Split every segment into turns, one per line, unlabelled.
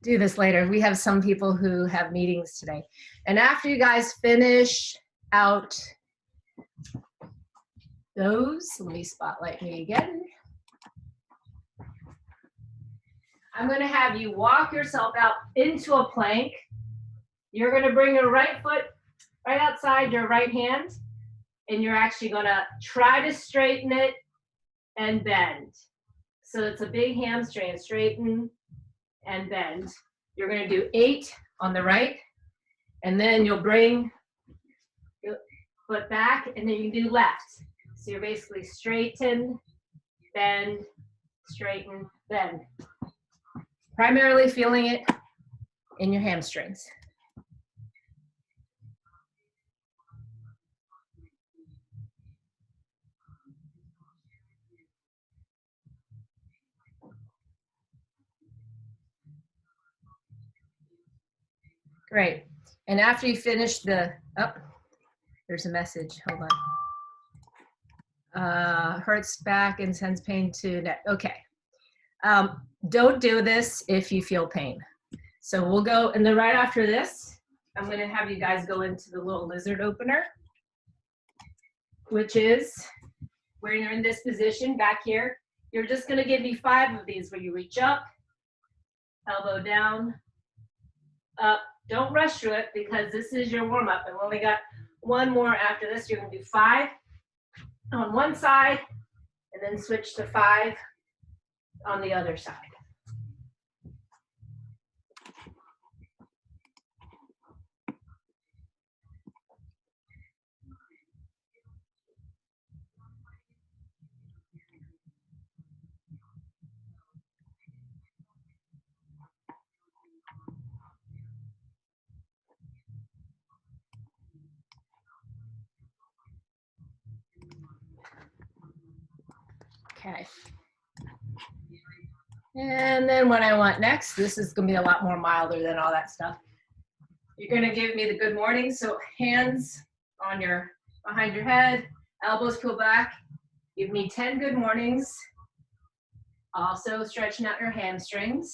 do this later. We have some people who have meetings today. And after you guys finish out those, let me spotlight me again. I'm going to have you walk yourself out into a plank. You're going to bring your right foot right outside your right hand, and you're actually going to try to straighten it and bend. So it's a big hamstring, straighten and bend. You're going to do 8 on the right, and then you'll bring your foot back, and then you can do left. So you're basically straighten, bend, straighten, bend. Primarily feeling it in your hamstrings. Great. And after you finish the, oh, there's a message, hold on. Hurts back and sends pain to neck. Okay. Don't do this if you feel pain. So we'll go, and then right after this, I'm going to have you guys go into the little lizard opener, which is when you're in this position back here. You're just going to give me 5 of these where you reach up, elbow down, up. Don't rush through it because this is your warm-up, and we only got 1 more after this. You're going to do 5 on one side and then switch to 5 on the other side. Okay. And then what I want next, this is going to be a lot more milder than all that stuff. You're going to give me the good morning. So hands on your behind your head, elbows pull back. Give me 10 good mornings. Also stretching out your hamstrings.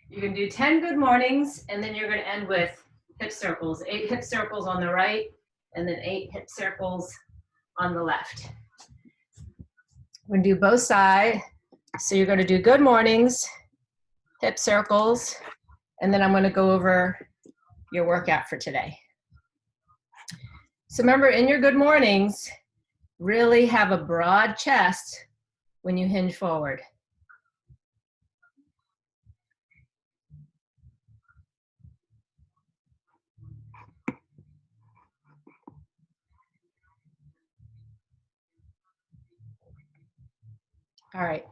You can do 10 good mornings, and then you're going to end with hip circles. 8 hip circles on the right, and then 8 hip circles on the left. We're going to do both sides. So you're going to do good mornings, hip circles, and then I'm going to go over your workout for today. So remember, in your good mornings, really have a broad chest when you hinge forward. All right.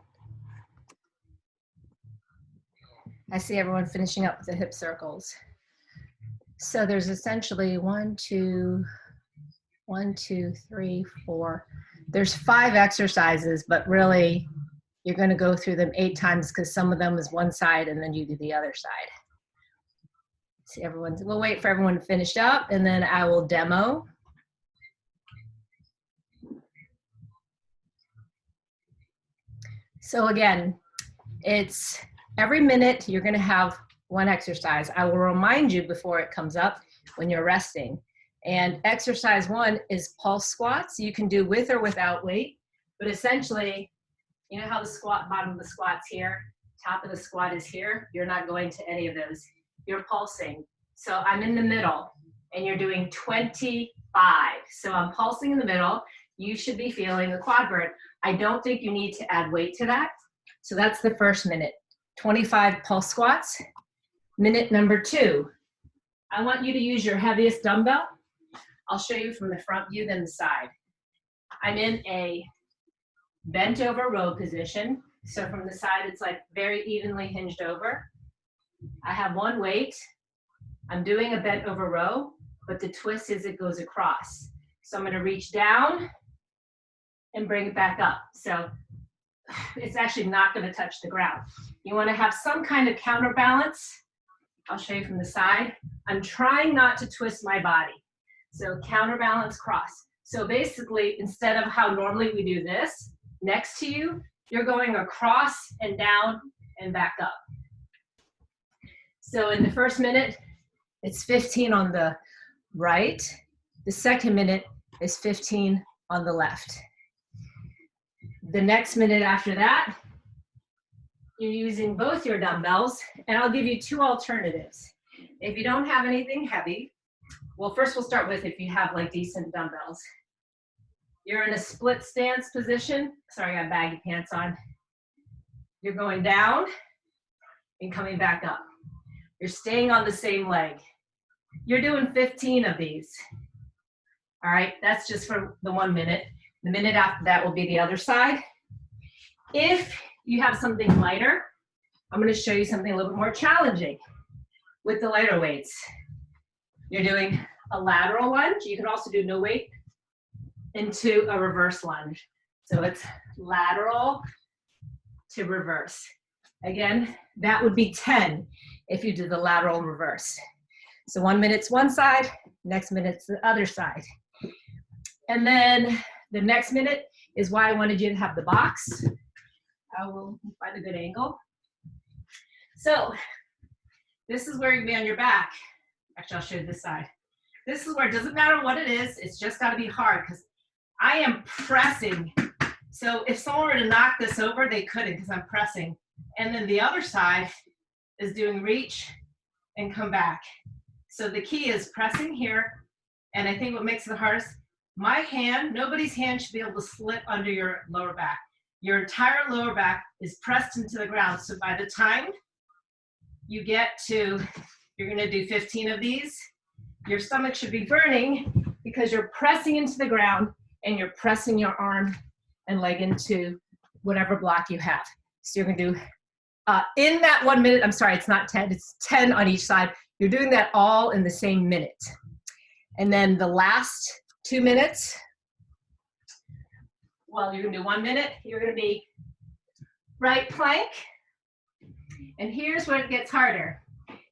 I see everyone finishing up with the hip circles. So there's essentially 1, 2, 3, 4. There's 5 exercises, but really you're going to go through them 8 times because some of them is one side and then you do the other side. See everyone's, we'll wait for everyone to finish up and then I will demo. So again, it's every minute you're going to have one exercise. I will remind you before it comes up when you're resting. And exercise 1 is pulse squats. You can do with or without weight, but essentially, you know how the squat, bottom of the squat's here, top of the squat is here. You're not going to any of those. You're pulsing. So I'm in the middle and you're doing 25. So I'm pulsing in the middle. You should be feeling the quad burn. I don't think you need to add weight to that. So that's the first minute, 25 pulse squats. Minute number 2, I want you to use your heaviest dumbbell. I'll show you from the front view, then the side. I'm in a bent over row position. So from the side, it's like very evenly hinged over. I have one weight. I'm doing a bent over row, but the twist is it goes across. So I'm going to reach down and bring it back up. So it's actually not going to touch the ground. You want to have some kind of counterbalance. I'll show you from the side. I'm trying not to twist my body. So counterbalance cross. So basically, instead of how normally we do this, next to you, you're going across and down and back up. So in the first minute, it's 15 on the right. The second minute is 15 on the left. The next minute after that, you're using both your dumbbells, and I'll give you two alternatives. If you don't have anything heavy, well, first we'll start with if you have like decent dumbbells. You're in a split stance position. Sorry, I got baggy pants on. You're going down and coming back up. You're staying on the same leg. You're doing 15 of these. All right, that's just for the 1 minute. The minute after that will be the other side. If you have something lighter, I'm going to show you something a little bit more challenging with the lighter weights. You're doing a lateral lunge. You can also do no weight into a reverse lunge. So it's lateral to reverse. Again, that would be 10 if you do the lateral reverse. So 1 minute's one side, next minute's the other side. And then the next minute is why I wanted you to have the box. I will find a good angle. So this is where you're gonna be on your back. Actually, I'll show you this side. This is where it doesn't matter what it is, it's just gotta be hard because I am pressing. So if someone were to knock this over, they couldn't because I'm pressing. And then the other side is doing reach and come back. So the key is pressing here. And I think what makes it the hardest, my hand, nobody's hand should be able to slip under your lower back. Your entire lower back is pressed into the ground. So by the time you get to, you're gonna do 15 of these, your stomach should be burning because you're pressing into the ground and you're pressing your arm and leg into whatever block you have. So you're gonna do, in that 1 minute, I'm sorry, it's not 10, it's 10 on each side. You're doing that all in the same minute. And then the last 2 minutes, well, you're gonna do 1 minute, you're gonna be right plank. And here's where it gets harder.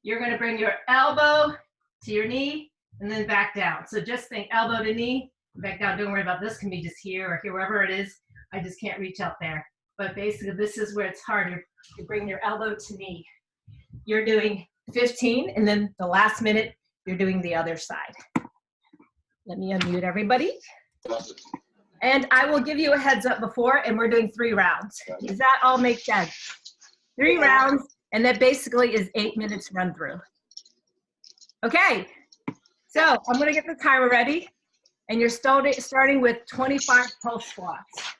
You're gonna bring your elbow to your knee and then back down. So just think elbow to knee, back down. Don't worry about this, can be just here or here, wherever it is. I just can't reach out there. But basically this is where it's harder. You bring your elbow to knee. You're doing 15 and then the last minute, you're doing the other side. Let me unmute everybody. And I will give you a heads up before, and we're doing 3 rounds. Does that all make sense? 3 rounds, and that basically is 8 minutes run through. Okay, so I'm gonna get the timer ready, and you're starting with 25 pulse squats.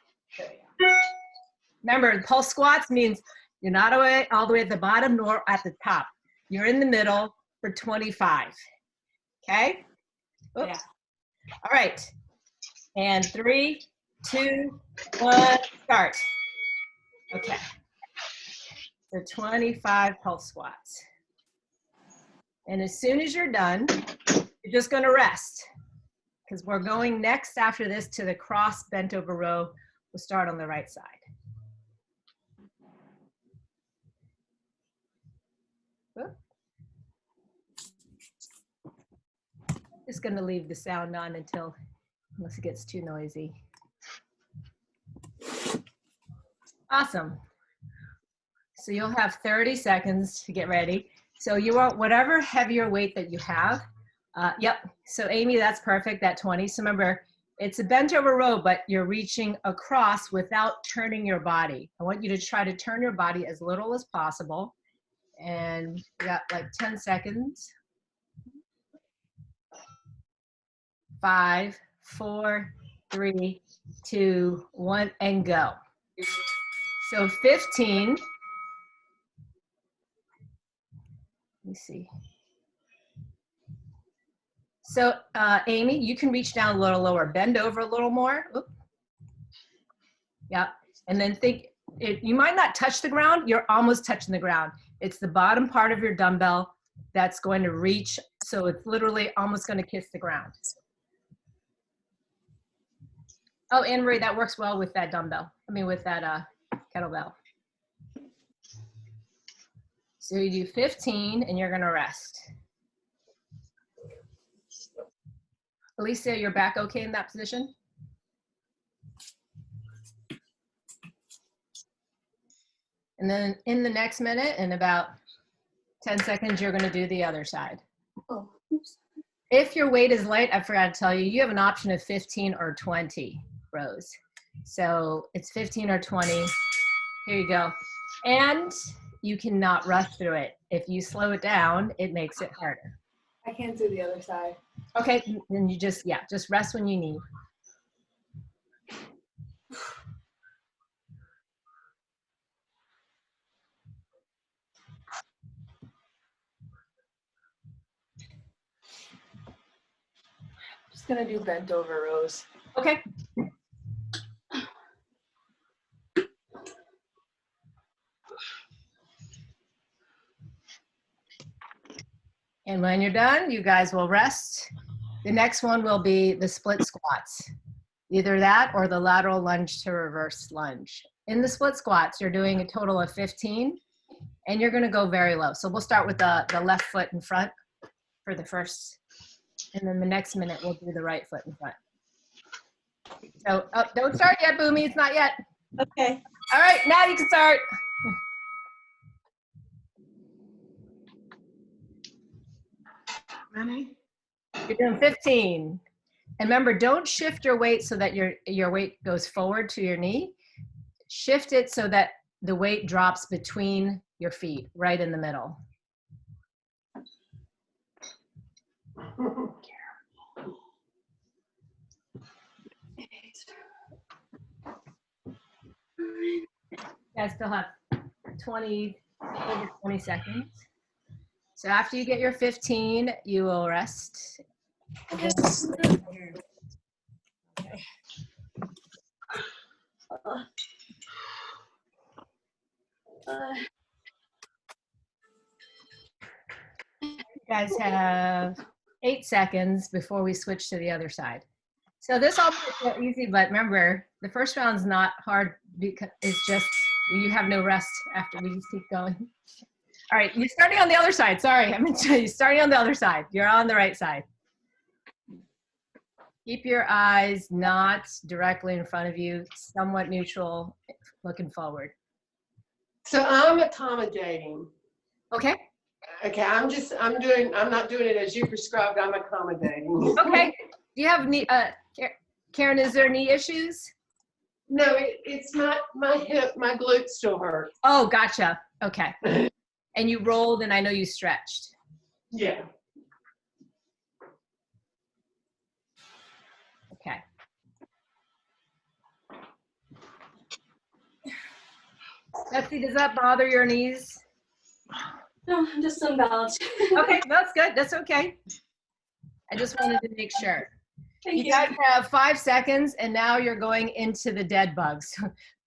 Remember, pulse squats means you're not all the way at the bottom nor at the top. You're in the middle for 25, okay? Oops. Yeah. All right, and 3, 2, 1, start. Okay, so 25 pulse squats. And as soon as you're done, you're just gonna rest because we're going next after this to the cross bent over row. We'll start on the right side. Just gonna leave the sound on unless it gets too noisy. Awesome. So you'll have 30 seconds to get ready. So you want whatever heavier weight that you have. Yep, so Amy, that's perfect, that 20. So remember, it's a bent over row, but you're reaching across without turning your body. I want you to try to turn your body as little as possible. And we got like 10 seconds. 5, 4, 3, 2, 1, and go. So 15. Let me see. So Amy, you can reach down a little lower, bend over a little more. Oop. Yep, and then think, you might not touch the ground, you're almost touching the ground. It's the bottom part of your dumbbell that's going to reach, so it's literally almost gonna kiss the ground. Oh, Anne Marie, that works well with that dumbbell. I mean, with that kettlebell. So you do 15 and you're gonna rest. Alicia, you're back okay in that position? And then in the next minute, in about 10 seconds, you're gonna do the other side.
Oh, oops.
If your weight is light, I forgot to tell you, you have an option of 15 or 20 rows. So it's 15 or 20. Here you go. And you cannot rush through it. If you slow it down, it makes it harder.
I can't do the other side.
Okay, then you just rest when you need.
Just gonna do bent over rows.
Okay. And when you're done, you guys will rest. The next one will be the split squats. Either that or the lateral lunge to reverse lunge. In the split squats, you're doing a total of 15, and you're gonna go very low. So we'll start with the left foot in front for the first, and then the next minute we'll do the right foot in front. So don't start yet, Boomy, it's not yet.
Okay.
All right, now you can start.
Ready?
You're doing 15. And remember, don't shift your weight so that your weight goes forward to your knee. Shift it so that the weight drops between your feet, right in the middle. You guys still have over 20 seconds. So after you get your 15, you will rest.
Okay.
You guys have 8 seconds before we switch to the other side. So this all feels easy, but remember, the first round's not hard because it's just you have no rest after. We just keep going. All right, you're starting on the other side. Sorry, I meant to tell you, starting on the other side. You're on the right side. Keep your eyes not directly in front of you, somewhat neutral, looking forward.
So I'm accommodating.
Okay.
Okay, I'm not doing it as you prescribed, I'm accommodating.
Okay. Do you have knee, Karen, is there knee issues?
No, it's not my hip, my glute still hurt.
Oh, gotcha. Okay. And you rolled and I know you stretched.
Yeah.
Okay. Betsy, does that bother your knees?
No, I'm just unbalanced.
Okay, that's good. That's okay. I just wanted to make sure.
Thank you.
You guys have 5 seconds, and now you're going into the dead bugs.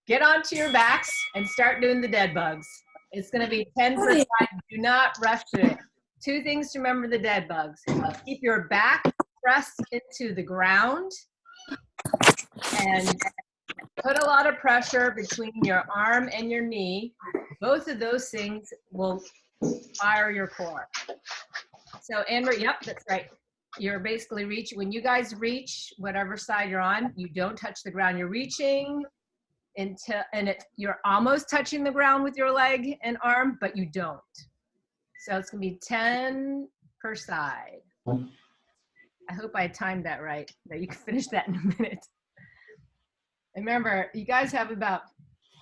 Get onto your backs and start doing the dead bugs. It's going to be 10 per side. Do not rush to it. 2 things to remember the dead bugs. Keep your back pressed into the ground and put a lot of pressure between your arm and your knee. Both of those things will fire your core. So Amber, yep, that's right. You're basically reaching, when you guys reach whatever side you're on, you don't touch the ground. You're reaching you're almost touching the ground with your leg and arm, but you don't. So it's gonna be 10 per side. I hope I timed that right, that you can finish that in a minute. Remember, you guys have about,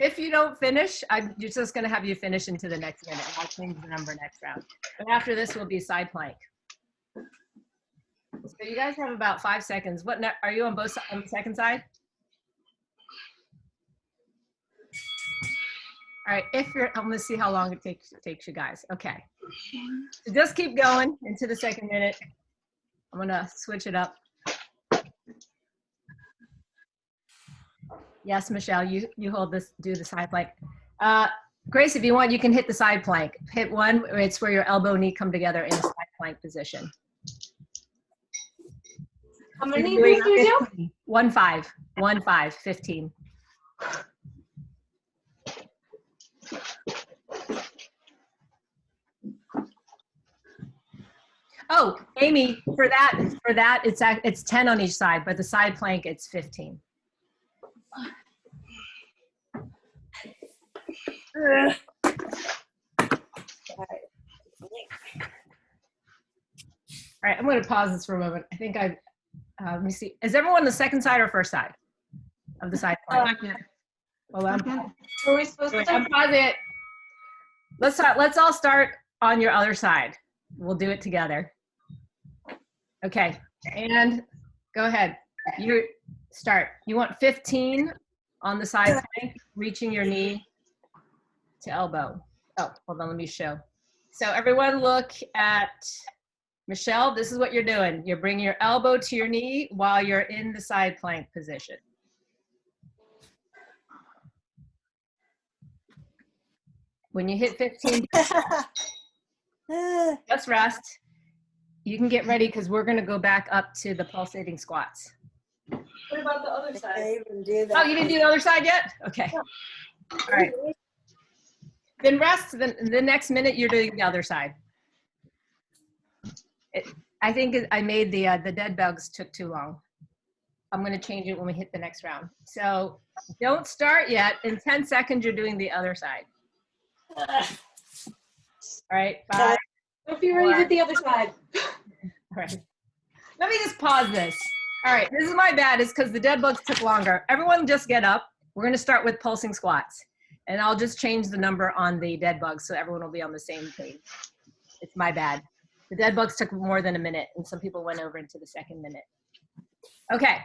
if you don't finish, I'm just gonna have you finish into the next minute. I'll change the number next round. And after this will be side plank. So you guys have about 5 seconds. Are you on both on the second side? All right, I'm gonna see how long it takes you guys. Okay, so just keep going into the second minute. I'm gonna switch it up. Yes, Michelle, you hold this, do the side plank. Grace, if you want, you can hit the side plank. Hit one, it's where your elbow and knee come together in a side plank position.
How many do you do?
1, 5, 1, 5, 15. Oh, Amy, for that, it's 10 on each side, but the side plank, it's 15. right, I'm going to pause this for a moment. I think let me see. Is everyone the second side or first side of the side plank? Well,
Are we supposed to?
I'm pause it. Let's all start on your other side. We'll do it together. Okay, and go ahead. You start. You want 15 on the side plank, reaching your knee to elbow. Oh, hold on, let me show. So everyone look at Michelle. This is what you're doing. You're bringing your elbow to your knee while you're in the side plank position. When you hit 15, just rest. You can get ready because we're going to go back up to the pulsating squats.
What about the other side?
Oh, you didn't do the other side yet? Okay. All right. Then rest. Then the next minute, you're doing the other side. I think I made the dead bugs took too long. I'm going to change it when we hit the next round. So don't start yet. In 10 seconds, you're doing the other side. All right. 5.
Don't be ready to hit the other side.
All right. Let me just pause this. All right. This is my bad. It's because the dead bugs took longer. Everyone just get up. We're going to start with pulsing squats. And I'll just change the number on the dead bugs so everyone will be on the same page. It's my bad. The dead bugs took more than a minute, and some people went over into the second minute. Okay.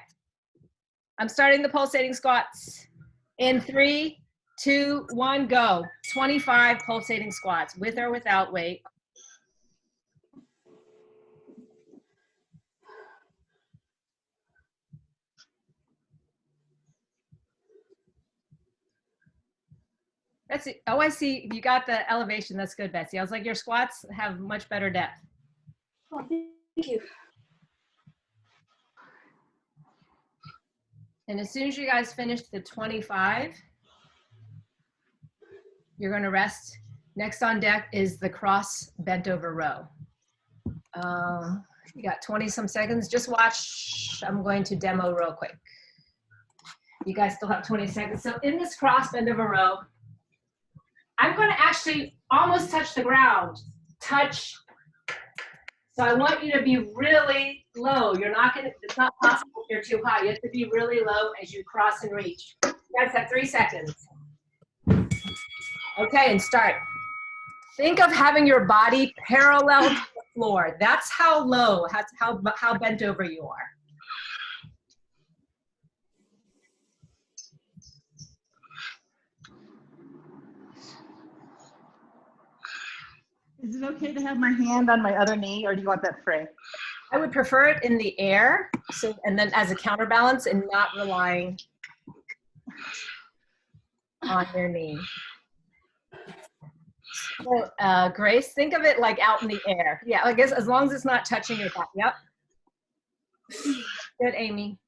I'm starting the pulsating squats. In 3, 2, 1, go. 25 pulsating squats, with or without weight. That's it. Oh, I see. You got the elevation. That's good, Betsy. I was like, your squats have much better depth.
Oh, thank you.
And as soon as you guys finish the 25, you're going to rest. Next on deck is the cross bent over row. You got 20 some seconds. Just watch. I'm going to demo real quick. You guys still have 20 seconds. So in this cross bend over row, I'm going to actually almost touch the ground. Touch. So I want you to be really low. You're not going to, it's not possible if you're too high. You have to be really low as you cross and reach. You guys have 3 seconds. Okay, and start. Think of having your body parallel to the floor. That's how low, how bent over you are.
Is it okay to have my hand on my other knee, or do you want that free?
I would prefer it in the air, so, and then as a counterbalance and not relying on your knee. So, Grace, think of it like out in the air. Yeah, I guess as long as it's not touching your back. Yep. Good, Amy.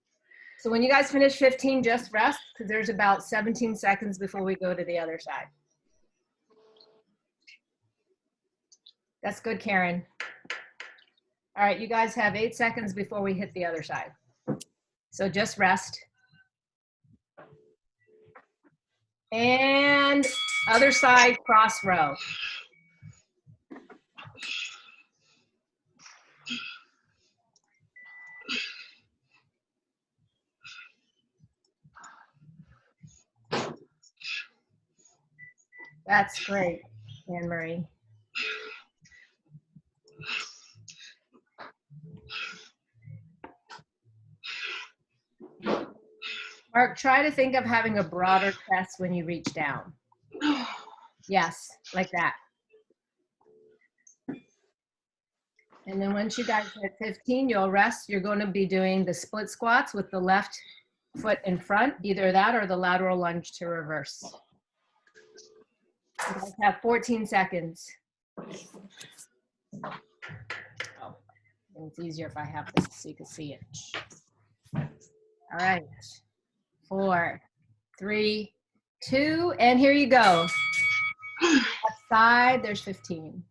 So when you guys finish 15, just rest, because there's about 17 seconds before we go to the other side. That's good, Karen. All right, you guys have 8 seconds before we hit the other side. So just rest. And other side, cross row. That's great, Anne-Marie. Mark, try to think of having a broader chest when you reach down. Yes, like that. And then once you guys hit 15, you'll rest. You're going to be doing the split squats with the left foot in front, either that or the lateral lunge to reverse. You guys have 14 seconds. Oh, it's easier if I have this so you can see it. All right. 4, 3, 2, and here you go. Left side, there's 15.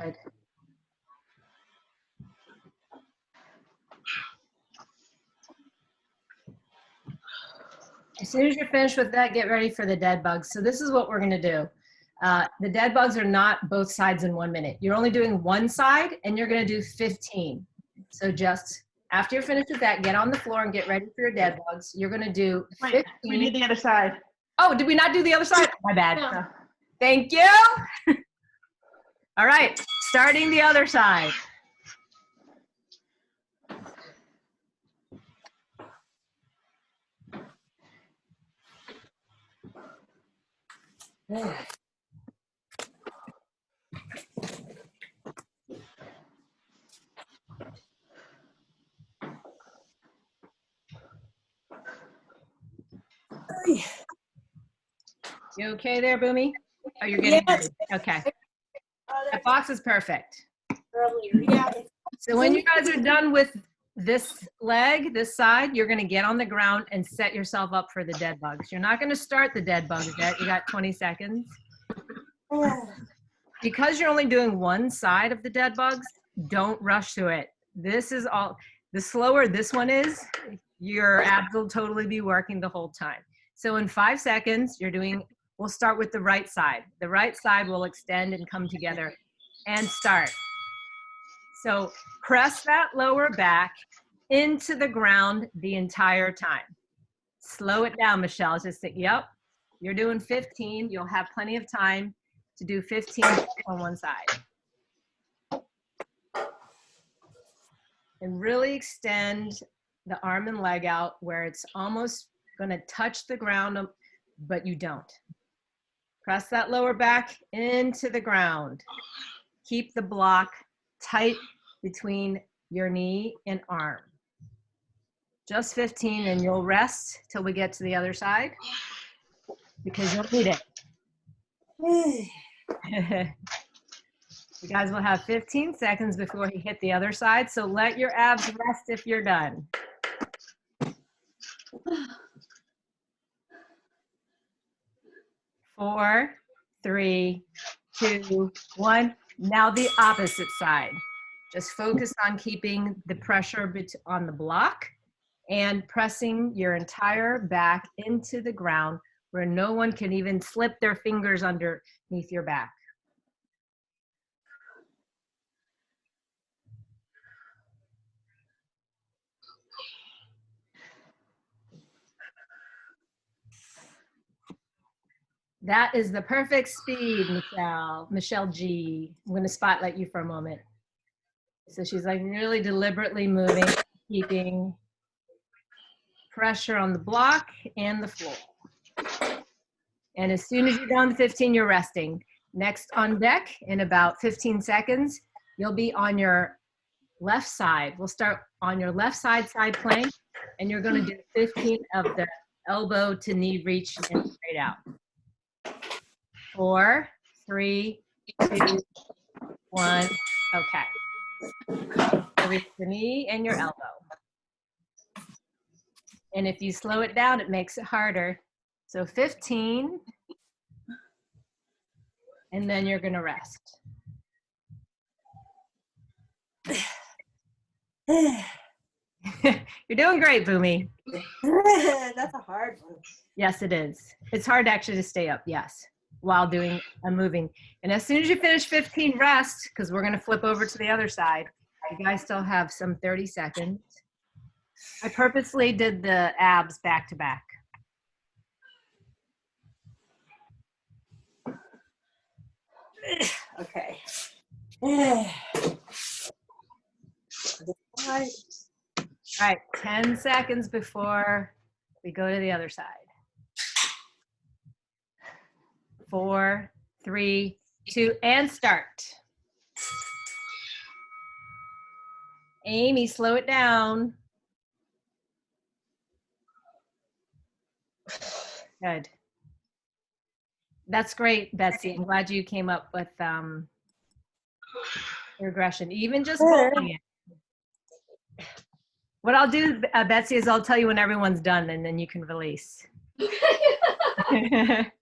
Good. As soon as you're finished with that, get ready for the dead bugs. So this is what we're gonna do. The dead bugs are not both sides in 1 minute. You're only doing one side and you're gonna do 15. So just after you're finished with that, get on the floor and get ready for your dead bugs. You're gonna do 15.
Wait, we need the other side.
Oh, did we not do the other side? My bad.
No.
Thank you. All right, starting the other side. You okay there, Boomy? Oh, you're getting
Yes.
okay. That box is perfect.
Earlier, yeah.
So when you guys are done with this leg, this side, you're gonna get on the ground and set yourself up for the dead bugs. You're not gonna start the dead bugs yet. You got 20 seconds. Because you're only doing one side of the dead bugs, don't rush to it. This is all, the slower this one is, your abs will totally be working the whole time. So in 5 seconds, you're doing, we'll start with the right side. The right side will extend and come together and start. So press that lower back into the ground the entire time. Slow it down, Michelle. Just think, yep, you're doing 15. You'll have plenty of time to do 15 on one side. And really extend the arm and leg out where it's almost gonna touch the ground, but you don't. Press that lower back into the ground. Keep the block tight between your knee and arm. Just 15 and you'll rest till we get to the other side because you'll need it. You guys will have 15 seconds before you hit the other side, so let your abs rest if you're done. 4, 3, 2, 1. Now the opposite side. Just focus on keeping the pressure on the block and pressing your entire back into the ground where no one can even slip their fingers underneath your back. That is the perfect speed, Michelle. Michelle G. I'm going to spotlight you for a moment. So she's like really deliberately moving, keeping pressure on the block and the floor. And as soon as you're down to 15, you're resting. Next on deck, in about 15 seconds, you'll be on your left side. We'll start on your left side plank, and you're going to do 15 of the elbow to knee reach and straight out. 4, 3, 2, 1. Okay. Reach the knee and your elbow. And if you slow it down, it makes it harder. So 15. And then you're going to rest. You're doing great, Boomy.
That's a hard one.
Yes, it is. It's hard actually to stay up, yes, while doing and moving. And as soon as you finish 15, rest, because we're going to flip over to the other side. You guys still have some 30 seconds. I purposely did the abs back to back.
Okay. All
right, 10 seconds before we go to the other side. 4, 3, 2, and start. Amy, slow it down. Good. That's great, Betsy. I'm glad you came up with regression, even just holding it. What I'll do, Betsy, is I'll tell you when everyone's done, and then you can release.
Hurry,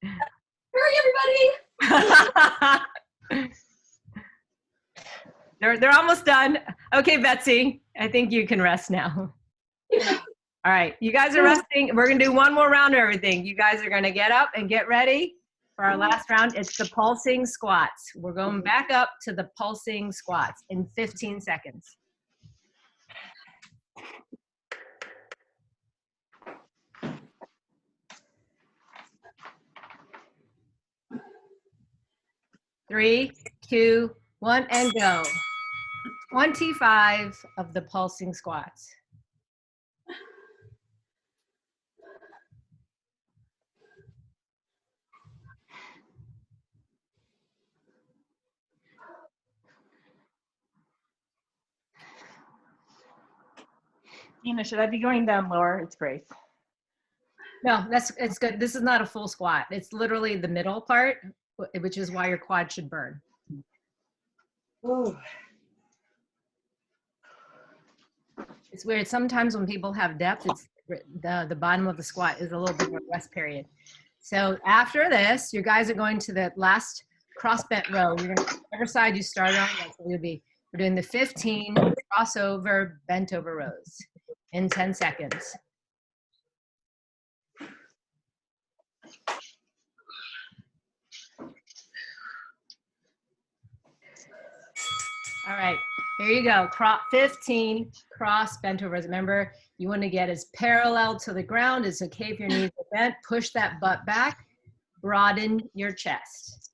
everybody!
They're almost done. Okay, Betsy, I think you can rest now. All right, you guys are resting. We're gonna do one more round of everything. You guys are gonna get up and get ready for our last round. It's the pulsing squats. We're going back up to the pulsing squats in 15 seconds. Three, two, one, and go. 25 of the pulsing squats.
Tina, should I be going down lower? It's Grace.
No, it's good. This is not a full squat. It's literally the middle part, which is why your quad should burn.
Ooh.
It's weird. Sometimes when people have depth, it's the bottom of the squat is a little bit of a rest period. So after this, you guys are going to the last cross bent row. You're going to whatever side you started on. That's what it would be. We're doing the 15 crossover bent over rows in 10 seconds. All right, here you go. 15 cross bent overs. Remember, you want to get as parallel to the ground. It's okay if your knees are bent. Push that butt back. Broaden your chest.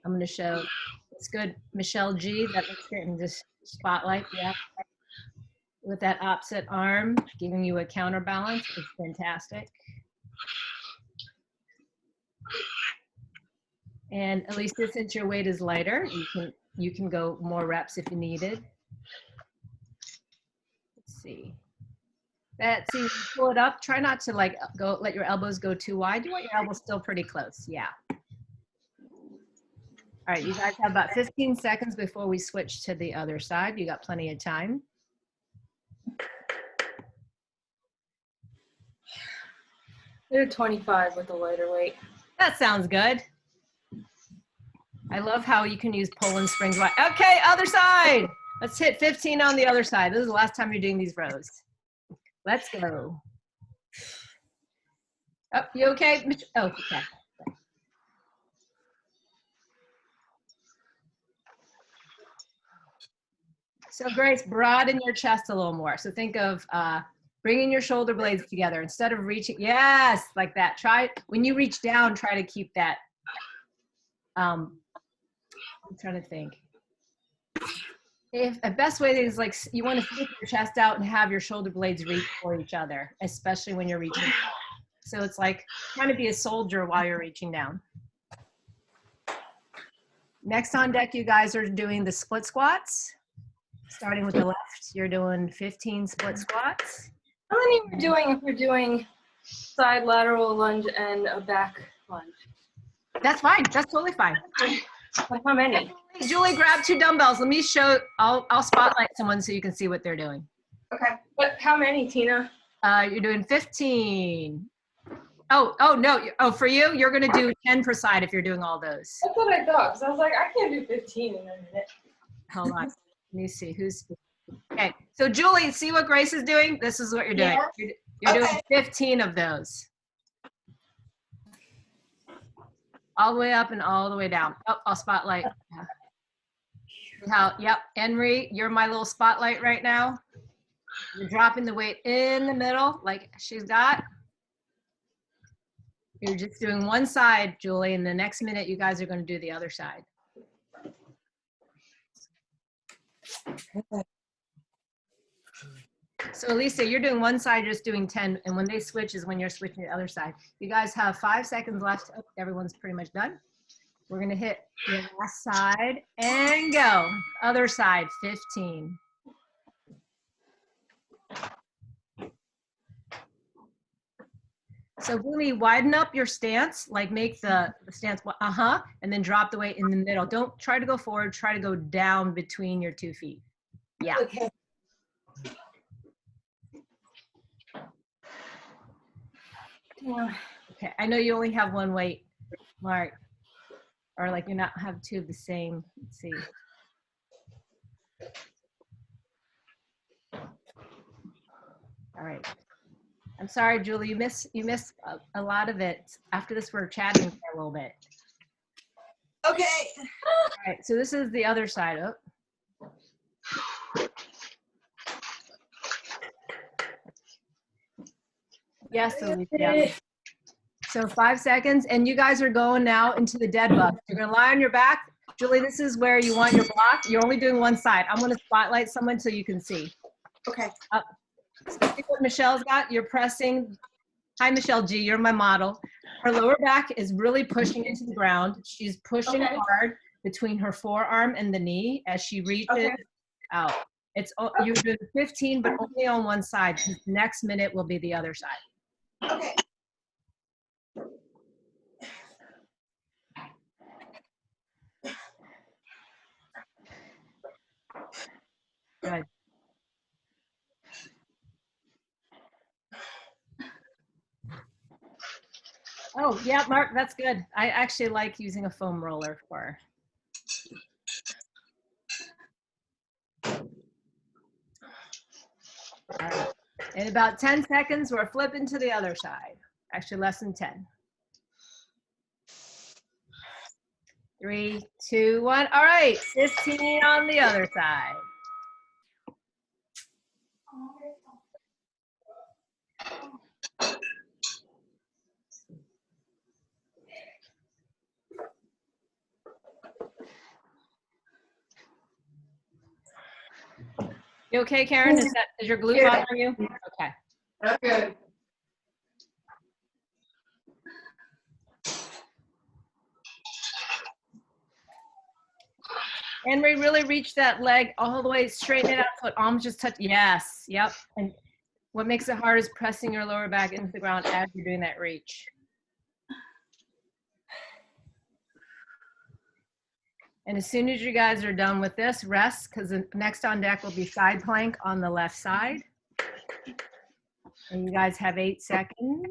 I'm going to show. It's good. Michelle G. That looks great in this spotlight. Yeah. With that opposite arm, giving you a counterbalance. It's fantastic. And Alicia, since your weight is lighter, you can go more reps if you needed. Let's see. Betsy, pull it up. Try not to like let your elbows go too wide. You want your elbows still pretty close. Yeah. All right, you guys have about 15 seconds before we switch to the other side. You got plenty of time.
They're 25 with a lighter weight.
That sounds good. I love how you can use pull and springs. Okay, other side. Let's hit 15 on the other side. This is the last time you're doing these rows. Let's go. Oh, you okay? Oh, okay. So Grace, broaden your chest a little more. So think of bringing your shoulder blades together instead of reaching. Yes, like that. Try, when you reach down, try to keep that. I'm trying to think. If a best way is like you want to stick your chest out and have your shoulder blades reach for each other, especially when you're reaching. So it's like trying to be a soldier while you're reaching down. Next on deck, you guys are doing the split squats. Starting with the left, you're doing 15 split squats.
How many we're doing if we're doing side lateral lunge and a back lunge?
That's fine. That's totally fine.
But how many?
Julie, grab 2 dumbbells. Let me show. I'll spotlight someone so you can see what they're doing.
Okay. But how many, Tina?
You're doing 15. Oh no. Oh, for you, you're gonna do 10 per side if you're doing all those.
That's what I thought, because I was like, I can't do 15 in a minute.
Hold on. Let me see who's. Okay. So Julie, see what Grace is doing? This is what you're doing.
Yeah.
You're doing
Okay.
15 of those. All the way up and all the way down. Oh, I'll spotlight. Yep, Henry, you're my little spotlight right now. You're dropping the weight in the middle like she's got. You're just doing one side, Julie, and the next minute you guys are going to do the other side. So Lisa, you're doing one side, you're just doing 10, and when they switch is when you're switching to the other side. You guys have 5 seconds left. Oh, everyone's pretty much done. We're gonna hit your last side and go. Other side, 15. So really widen up your stance, like make the stance, and then drop the weight in the middle. Don't try to go forward, try to go down between your 2 feet. Yeah.
Okay.
Okay, I know you only have 1 weight, Mark, or like you're not have 2 of the same. Let's see. All right. I'm sorry, Julie, you missed a lot of it. After this, we're chatting for a little bit.
Okay.
All right, so this is the other side. Oh. Yes, Alicia. So 5 seconds, and you guys are going now into the dead bug. You're gonna lie on your back. Julie, this is where you want your block. You're only doing one side. I'm gonna spotlight someone so you can see.
Okay.
So see what Michelle's got? You're pressing. Hi, Michelle G, you're my model. Her lower back is really pushing into the ground. She's pushing hard between her forearm and the knee as she reaches out. You're doing 15, but only on one side, because the next minute will be the other side.
Okay.
Good. Oh, yeah, Mark, that's good. I actually like using a foam roller for. All right. In about 10 seconds, we're flipping to the other side. Actually, less than 10. 3, 2, 1. All right, 15 on the other side. You okay, Karen? Is your glute bothering you? Okay.
I'm good.
And we really reach that leg all the way, straighten it out so arms just touch. Yes, yep. And what makes it hard is pressing your lower back into the ground as you're doing that reach. And as soon as you guys are done with this, rest, because the next on deck will be side plank on the left side. And you guys have 8 seconds.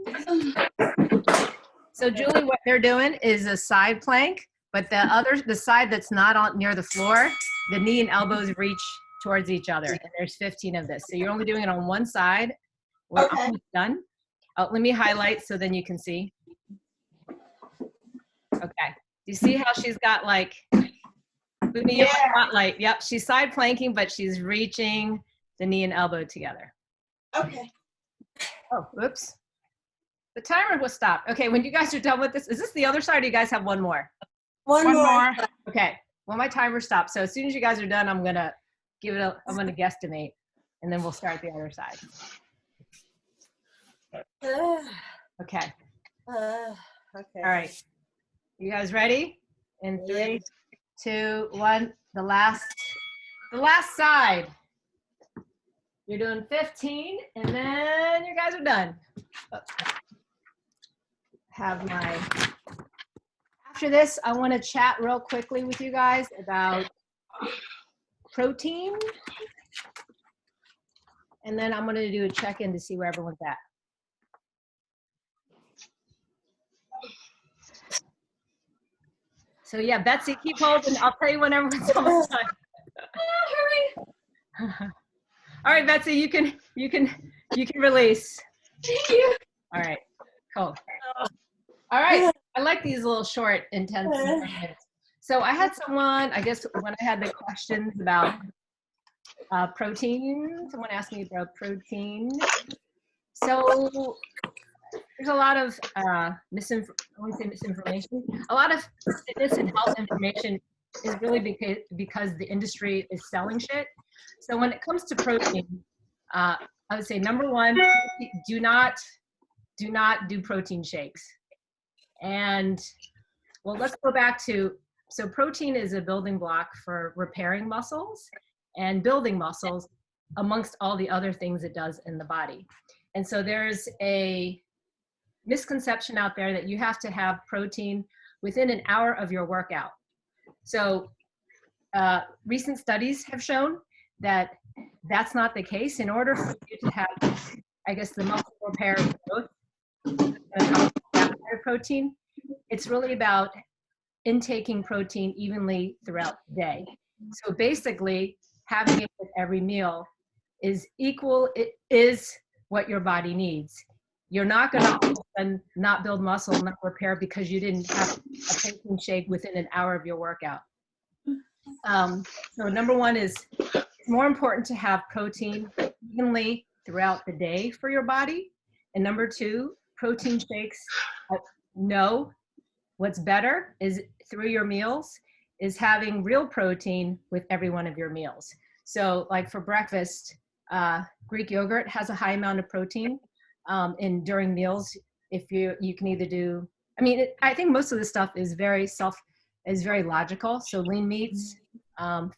So Julie, what they're doing is a side plank, but the side that's not on near the floor, the knee and elbows reach towards each other. And there's 15 of this. So you're only doing it on one side. We're almost done. Let me highlight so then you can see. Okay. Do you see how she's got like, put me in the spotlight. Yep, she's side planking, but she's reaching the knee and elbow together.
Okay.
Oh, whoops. The timer will stop. Okay, when you guys are done with this, is this the other side or do you guys have one more?
One more.
Okay, well, my timer stopped. So as soon as you guys are done, I'm gonna I'm gonna guesstimate, and then we'll start the other side. Okay.
Okay.
All right. You guys ready? In 3, 2, 1. The last side. You're doing 15, and then you guys are done. After this, I want to chat real quickly with you guys about protein. And then I'm going to do a check-in to see where everyone's at. So yeah, Betsy, keep holding. I'll tell you when everyone's almost done.
Hurry.
All right, Betsy, you can release.
Thank you.
All right, cool. All right, I like these little short, intense segments. So I had someone, I guess when I had the questions about protein, someone asked me about protein. So there's a lot of misinformation. A lot of fitness and health information is really because the industry is selling shit. So when it comes to protein, I would say number one, do not do protein shakes. And well, let's go back to, so protein is a building block for repairing muscles and building muscles amongst all the other things it does in the body. And so there's a misconception out there that you have to have protein within an hour of your workout. So recent studies have shown that that's not the case. In order for you to have, I guess, the muscle repair growth, protein, it's really about intaking protein evenly throughout the day. So basically, having it with every meal is equal, it is what your body needs. You're not going to not build muscle, not repair because you didn't have a protein shake within an hour of your workout. So number one is it's more important to have protein evenly throughout the day for your body. And number two, protein shakes, no, what's better is through your meals is having real protein with every one of your meals. So like for breakfast, Greek yogurt has a high amount of protein. And during meals, if you can either do, I mean, I think most of the stuff is very logical. So lean meats,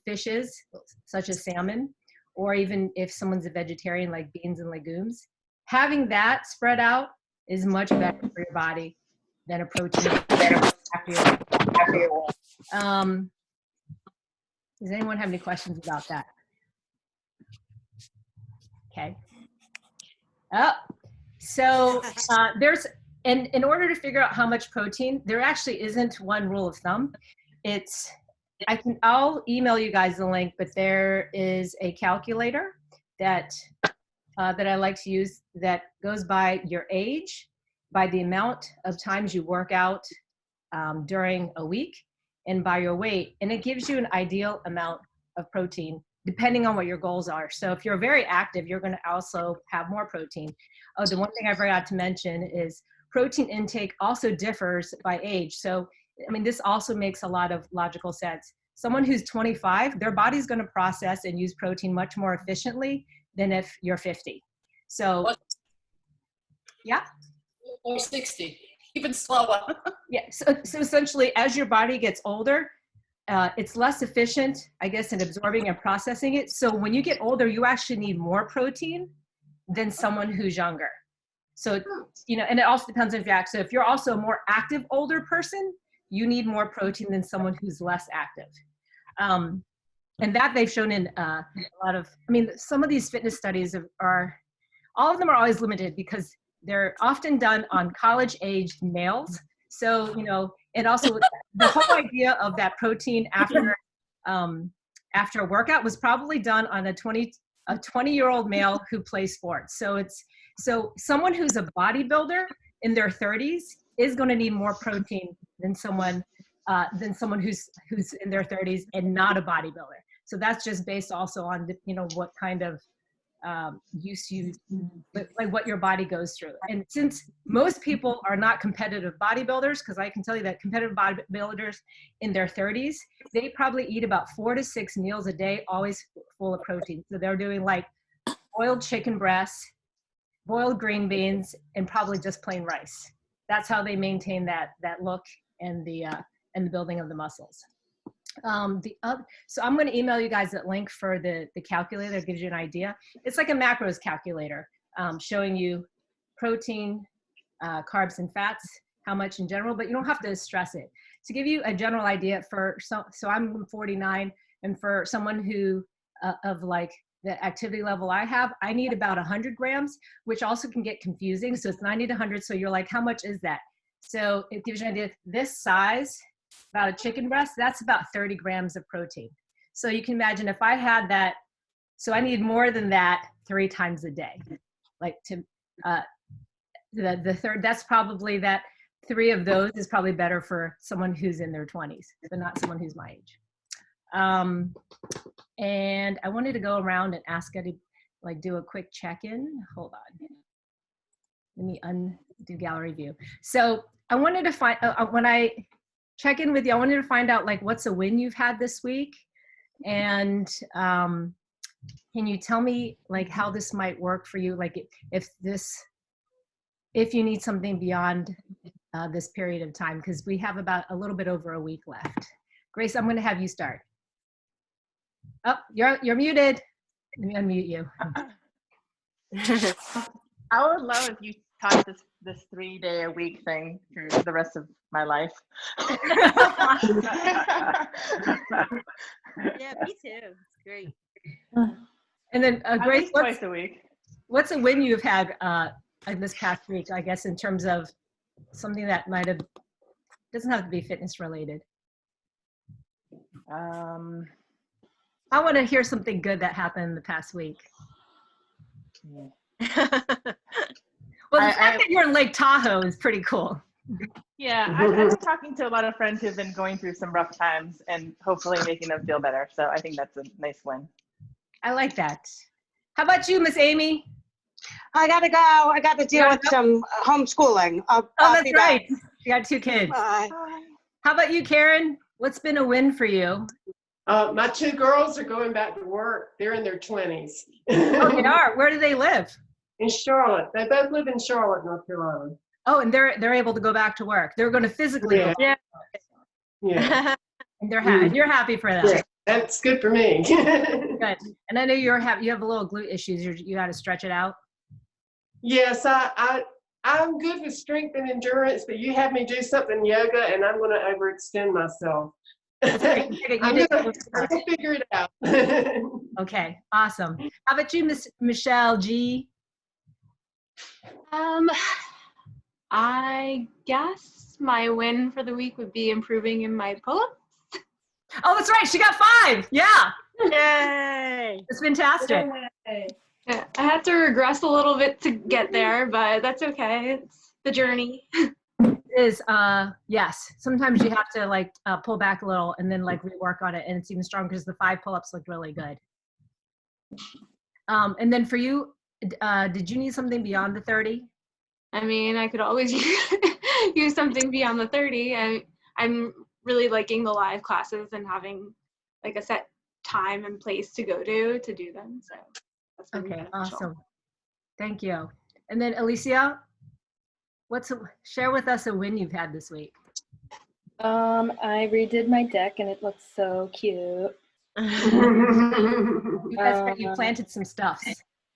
fishes, such as salmon, or even if someone's a vegetarian, like beans and legumes, having that spread out is much better for your body than a protein after your work. Does anyone have any questions about that? Okay. Oh, so there's, and in order to figure out how much protein, there actually isn't one rule of thumb. It's, I'll email you guys the link, but there is a calculator that I like to use that goes by your age, by the amount of times you work out during a week, and by your weight. And it gives you an ideal amount of protein depending on what your goals are. So if you're very active, you're going to also have more protein. Oh, the one thing I forgot to mention is protein intake also differs by age. So, I mean, this also makes a lot of logical sense. Someone who's 25, their body's going to process and use protein much more efficiently than if you're 50. So, yeah.
Or 60, even slower.
Yeah, so essentially, as your body gets older, it's less efficient, I guess, in absorbing and processing it. So when you get older, you actually need more protein than someone who's younger. So, you know, and it also depends on if you're active. So if you're also a more active older person, you need more protein than someone who's less active. And that they've shown in a lot of, I mean, some of these fitness studies are, all of them are always limited because they're often done on college-aged males. So, you know, and also the whole idea of that protein after a workout was probably done on a 20-year-old male who plays sports. So someone who's a bodybuilder in their 30s is going to need more protein than someone who's in their 30s and not a bodybuilder. So that's just based also on the, you know, what kind of use you, like what your body goes through. And since most people are not competitive bodybuilders, because I can tell you that competitive bodybuilders in their 30s, they probably eat about 4 to 6 meals a day, always full of protein. So they're doing like boiled chicken breasts, boiled green beans, and probably just plain rice. That's how they maintain that look and the building of the muscles. So I'm going to email you guys that link for the calculator that gives you an idea. It's like a macros calculator showing you protein, carbs, and fats, how much in general, but you don't have to stress it. To give you a general idea, so I'm 49, and for someone who of like the activity level I have, I need about 100 grams, which also can get confusing. So it's 90 to 100. So you're like, how much is that? So it gives you an idea. This size, about a chicken breast, that's about 30 grams of protein. So you can imagine if I had that, so I need more than that 3 times a day. Like to, the third, that's probably that 3 of those is probably better for someone who's in their 20s, but not someone who's my age. And I wanted to go around and ask Eddie, like do a quick check-in. Hold on. Let me undo gallery view. So I wanted to find, when I check in with you, I wanted to find out like what's a win you've had this week, and can you tell me like how this might work for you, like if you need something beyond this period of time, because we have about a little bit over a week left. Grace, I'm going to have you start. Oh, you're muted. Let me unmute you.
I would love if you taught this 3-day-a-week thing through the rest of my life.
Yeah, me too. It's great.
And then
At
Grace,
least twice a week.
what's a win you've had in this past week, I guess, in terms of something that doesn't have to be fitness related? I want to hear something good that happened the past week. Well, the fact that you're in Lake Tahoe is pretty cool.
Yeah, I've been talking to a lot of friends who've been going through some rough times and hopefully making them feel better. So I think that's a nice win.
I like that. How about you, Miss Amy?
I gotta go. I got to deal with some homeschooling. I'll
That's
be
right.
back.
You got 2 kids.
Bye.
How about you, Karen? What's been a win for you?
My 2 girls are going back to work. They're in their 20s.
Oh, they are. Where do they live?
In Charlotte. They both live in Charlotte, North Carolina.
Oh, and they're able to go back to work. They're going to physically go
Yeah.
back to work.
Yeah.
And they're happy. You're happy for them.
Yeah, that's good for me.
Good. And I know you have a little glute issues. You got to stretch it out.
Yes, I'm good with strength and endurance, but you have me do something yoga and I'm going to overextend myself. I'm gonna figure it out.
Okay, awesome. How about you, Miss Michelle G?
I guess my win for the week would be improving in my pull-ups.
Oh, that's right. She got 5. Yeah,
Yay!
it's fantastic.
Yeah, I had to regress a little bit to get there, but that's okay. It's the journey.
Is yes. Sometimes you have to like pull back a little and then like rework on it, and it's even stronger because the 5 pull-ups looked really good. And then for you, did you need something beyond the 30?
I mean, I could always use something beyond the 30. I'm really liking the live classes and having like a set time and place to go to do them. So that's been
Okay,
beneficial.
awesome. Thank you. And then Alicia, share with us a win you've had this week.
I redid my deck and it looks so cute.
That's right, you planted some stuffs.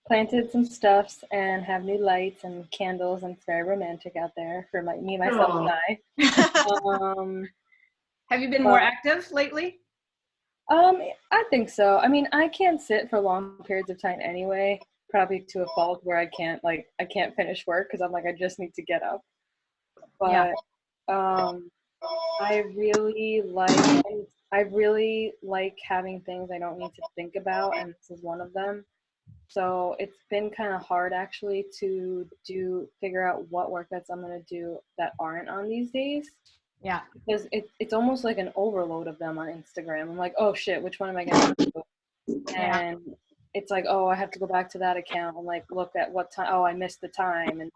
Planted some stuffs and have new lights and candles, and it's very romantic out there for me, myself, and I.
Have you been more active lately?
I think so. I mean, I can't sit for long periods of time anyway, probably to a fault where I can't finish work because I'm like, I just need to get up. But
Yeah.
I really like having things I don't need to think about, and this is one of them. So it's been kind of hard actually to figure out what workouts I'm going to do that aren't on these days.
Yeah.
Because it's almost like an overload of them on Instagram. I'm like, oh shit, which one am I going to do? And it's like, oh, I have to go back to that account and like look at what time. Oh, I missed the time, and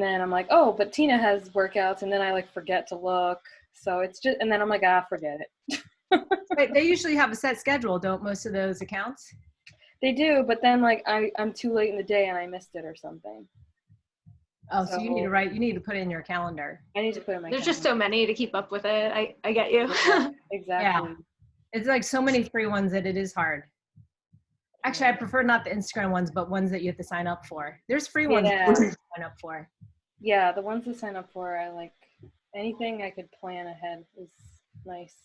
then I'm like, oh, but Tina has workouts, and then I like forget to look. So it's just, and then I'm like, forget it.
Right, they usually have a set schedule, don't most of those accounts?
They do, but then like I'm too late in the day and I missed it or something.
Oh, so you need to put it in your calendar.
I need to put it in my
There's just so many to keep up with it. I get you.
Yeah, exactly.
Yeah. It's like so many free ones that it is hard. Actually, I prefer not the Instagram ones, but ones that you have to sign up for. There's free ones that you have to sign up for.
Yeah, the ones to sign up for, I like. Anything I could plan ahead is nice.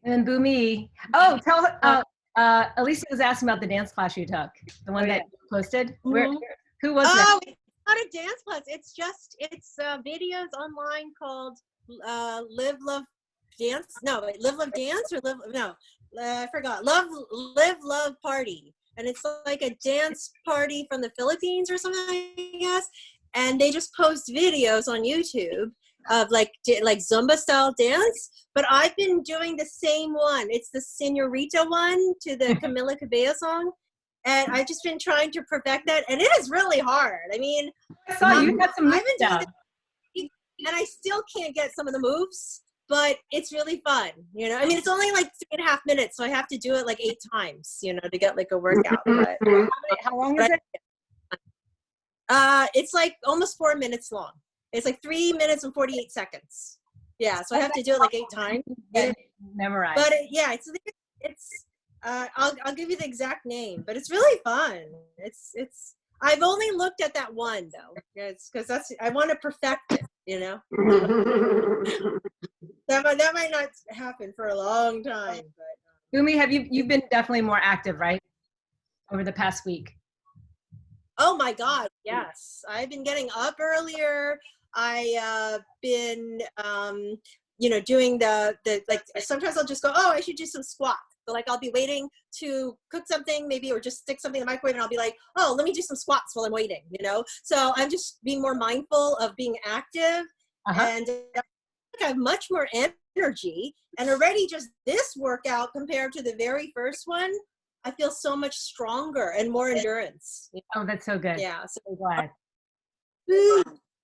And then Boomy. Oh, Alicia was asking about the dance class you took, the one that you posted.
Mhm.
Who was that?
It's not a dance class. It's videos online called Live Love Dance. No, wait, Live Love Dance or Live no. I forgot. Live Love Party, and it's like a dance party from the Philippines or something, I guess. And they just post videos on YouTube of like Zumba style dance. But I've been doing the same one. It's the Señorita one to the Camila Cabello song. And I've just been trying to perfect that. And it is really hard. I mean,
I saw you got some
I've been doing
down.
it, and I still can't get some of the moves, but it's really fun. You know, I mean, it's only like 3.5 minutes, so I have to do it like 8 times, you know, to get like a workout. But
How long is it?
it's like almost 4 minutes long. It's like 3 minutes and 48 seconds. Yeah, so I have to do it like 8 times.
Memorize.
But it's I'll give you the exact name, but it's really fun. It's I've only looked at that one though. It's because I want to perfect it, you know. that might not happen for a long time. But
Boomy, you've been definitely more active, right? Over the past week.
oh my God, yes. I've been getting up earlier. I been doing the like, sometimes I'll just go, oh, I should do some squats. But like, I'll be waiting to cook something maybe, or just stick something in the microwave, and I'll be like, oh, let me do some squats while I'm waiting, So I'm just being more mindful of being active. And I have much more energy, and already just this workout compared to the very first one, I feel so much stronger and more endurance.
Oh, that's so good.
Yeah. So
glad.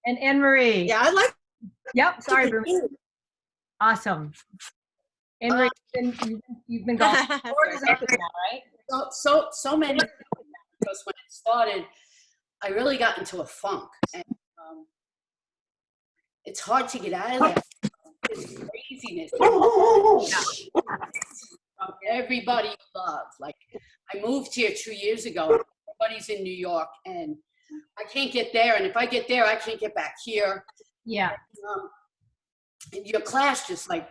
And Anne Marie.
Yeah, I like.
Yep. Sorry, Brumi. Awesome. Anne Marie, you've been golfing 4 years now, right?
So many. Because when it started, I really got into a funk, and it's hard to get out of that. It's craziness. Everybody you love. Like, I moved here 2 years ago. Everybody's in New York, and I can't get there. And if I get there, I can't get back here.
Yeah.
And your class just like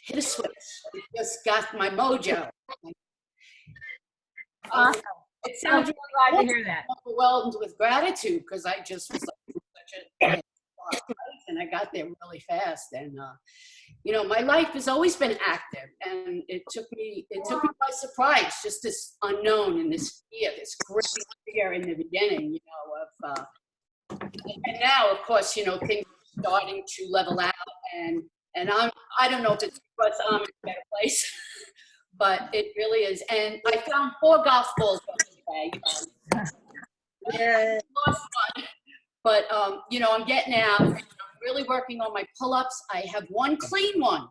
hit a switch. It just got my mojo.
Awesome.
It sounds
glad to hear that.
Overwhelmed with gratitude, because I just was like such a and I got there really fast. And my life has always been active, and it took me by surprise, just this unknown and this fear, this great fear in the beginning, and now, of course, things are starting to level out, and I don't know if it's because I'm in a better place, but it really is. And I found 4 golf balls yesterday. Yeah. But I'm getting out. I'm really working on my pull-ups. I have 1 clean one.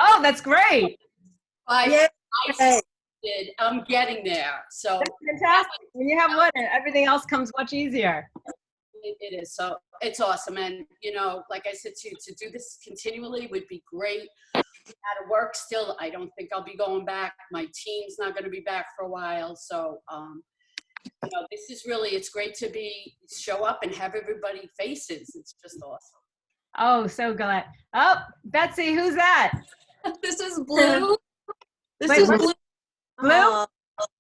Oh, that's great.
I'm getting there. So
that's fantastic. When you have one, everything else comes much easier.
It is. So it's awesome. And, like I said, to do this continually would be great. Out of work still, I don't think I'll be going back. My team's not going to be back for a while. So, this is really, it's great to show up and have everybody faces. It's just awesome.
Oh, so glad. Oh, Betsy, who's that?
This is Blue. Blue.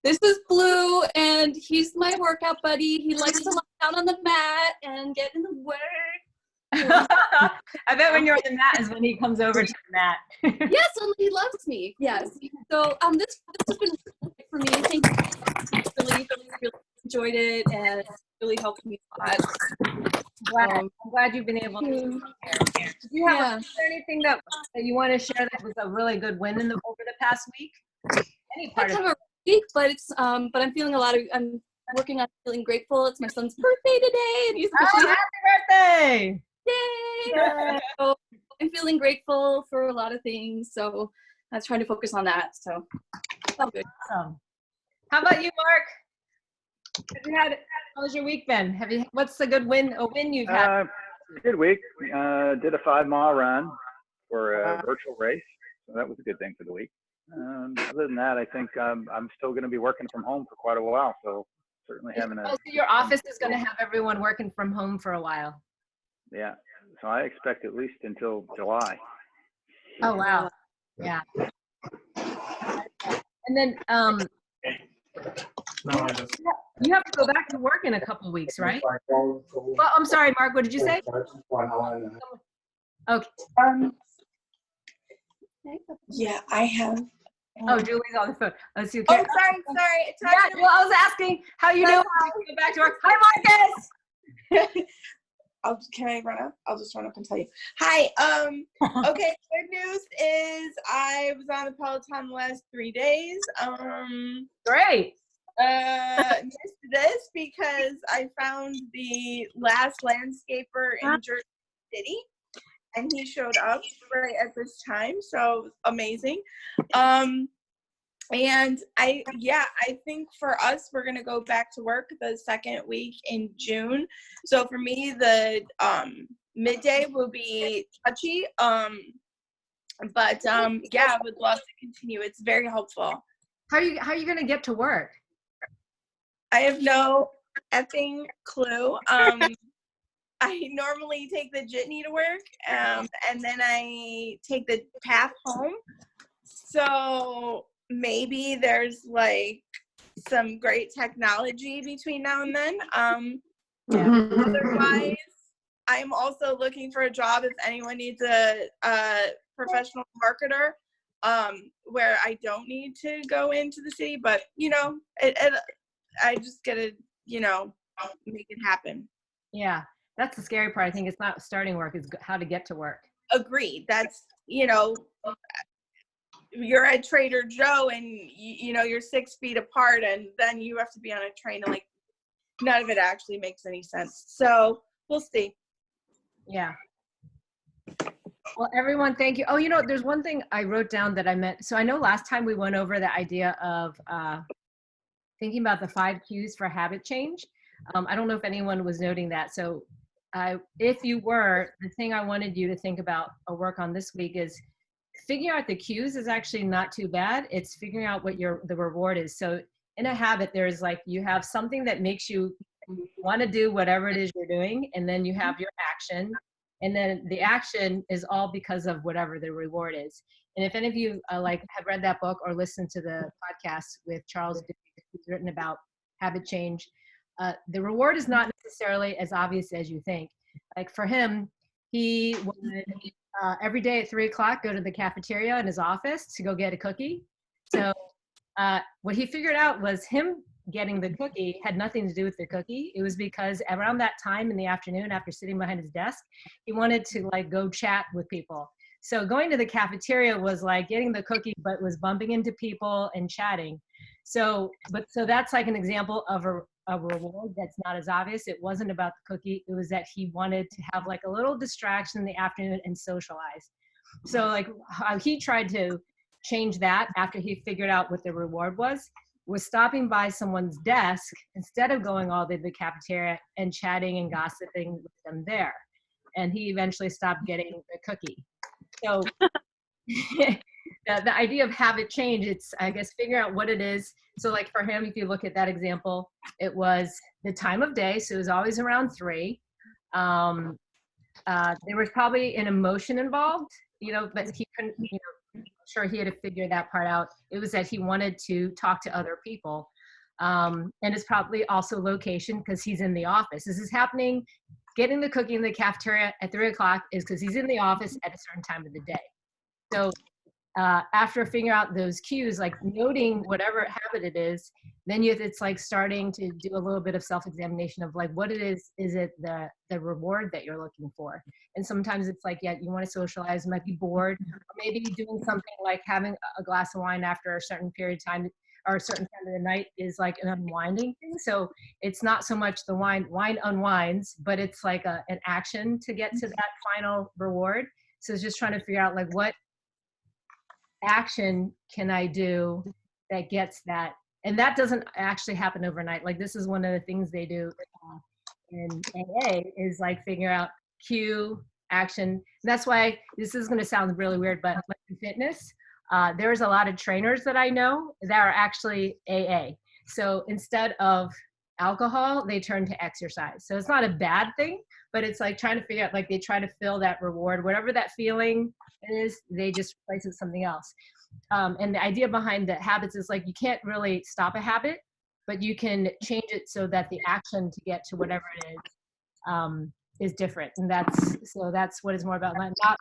This is Blue, and he's my workout buddy. He likes to lie down on the mat and get in the work.
I bet when you're on the mat is when he comes over to the mat.
Yes, and he loves me. Yes. So this has been great for me. Thank you. Really enjoyed it, and it's really helped me a lot.
I'm glad you've been able to do here. Do you have anything that you want to share that was a really good win over the past week? Any part of it?
Week, but it's I'm feeling I'm working on feeling grateful. It's my son's birthday today, and he's
happy birthday!
Yay! So I'm feeling grateful for a lot of things, so I was trying to focus on that. So good.
Awesome. How about you, Mark? How was your week been? What's a good win? A win you've had?
Good week. Did a 5-mile run for a virtual race, so that was a good thing for the week. Other than that, I think I'm still going to be working from home for quite a while. So certainly having
so your office is going to have everyone working from home for a while.
Yeah. So I expect at least until July.
Oh, wow. Yeah. And then you have to go back to work in a couple of weeks, right? Well, I'm sorry, Mark. What did you say? Okay.
Yeah, I have.
Oh, Julie's on the phone. Let's see.
Oh, sorry.
Well, I was asking how you doing. Go back to work. Hi, Marcus.
Can I run up? I'll just run up and tell you. Hi. Okay. Good news is I was on the Peloton the last 3 days.
Great.
Missed this because I found the last landscaper in Jersey City. And he showed up right at this time, so amazing. And I think for us, we're gonna go back to work the second week in June. So for me, the midday will be touchy. I would love to continue. It's very helpful.
How are you gonna get to work?
I have no effing clue. I normally take the jitney to work, and then I take the path home. So maybe there's like some great technology between now and then. Otherwise, I'm also looking for a job if anyone needs a professional marketer, where I don't need to go into the city, but I just gotta, make it happen.
Yeah, that's the scary part. I think it's not starting work, it's how to get to work.
Agreed. That's, you're at Trader Joe and you're 6 feet apart, and then you have to be on a train, and like none of it actually makes any sense. So we'll see.
Yeah. Well, everyone, thank you. Oh, there's one thing I wrote down that I meant. So I know last time we went over the idea of thinking about the 5 cues for habit change. I don't know if anyone was noting that. So if you were, the thing I wanted you to think about or work on this week is figuring out the cues is actually not too bad. It's figuring out what the reward is. So in a habit, there's like, you have something that makes you want to do whatever it is you're doing, and then you have your action, and then the action is all because of whatever the reward is. And if any of you have read that book or listened to the podcast with Charles Duhigg, who's written about habit change, the reward is not necessarily as obvious as you think. Like for him, he would every day at 3:00 go to the cafeteria in his office to go get a cookie. So what he figured out was him getting the cookie had nothing to do with the cookie. It was because around that time in the afternoon, after sitting behind his desk, he wanted to go chat with people. So going to the cafeteria was like getting the cookie, but was bumping into people and chatting. So that's like an example of a reward that's not as obvious. It wasn't about the cookie. It was that he wanted to have like a little distraction in the afternoon and socialize. So like how he tried to change that after he figured out what the reward was stopping by someone's desk instead of going all day to the cafeteria and chatting and gossiping with them there. And he eventually stopped getting the cookie. So the idea of habit change, it's, I guess, figure out what it is. So like for him, if you look at that example, it was the time of day. So it was always around 3. There was probably an emotion involved, but he couldn't, sure he had to figure that part out. It was that he wanted to talk to other people. And it's probably also location because he's in the office. This is happening, getting the cookie in the cafeteria at 3:00 is because he's in the office at a certain time of the day. So after figuring out those cues, like noting whatever habit it is, then it's like starting to do a little bit of self-examination of like what it is it the reward that you're looking for? And sometimes it's like, yeah, you want to socialize, you might be bored, or maybe doing something like having a glass of wine after a certain period of time or a certain time of the night is like an unwinding thing. So it's not so much the wine unwinds, but it's like an action to get to that final reward. So it's just trying to figure out like what action can I do that gets that, and that doesn't actually happen overnight. Like this is one of the things they do in AA is like figure out cue, action. And that's why this is going to sound really weird, but like in fitness, there's a lot of trainers that I know that are actually AA. So instead of alcohol, they turn to exercise. So it's not a bad thing, but it's like trying to figure out, like they try to fill that reward, whatever that feeling is, they just replace it with something else. And the idea behind the habits is like you can't really stop a habit, but you can change it so that the action to get to whatever it is different. And that's what it's more about, not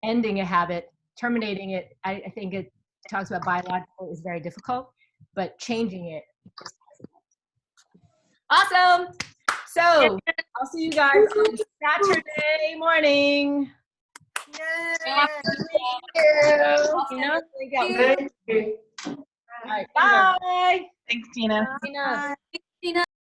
ending a habit, terminating it. I think it talks about biological is very difficult, but changing it is possible. Awesome. So I'll see you guys on Saturday morning.
Yay.
Thank you.
All right, bye.
Thanks, Tina.
Bye.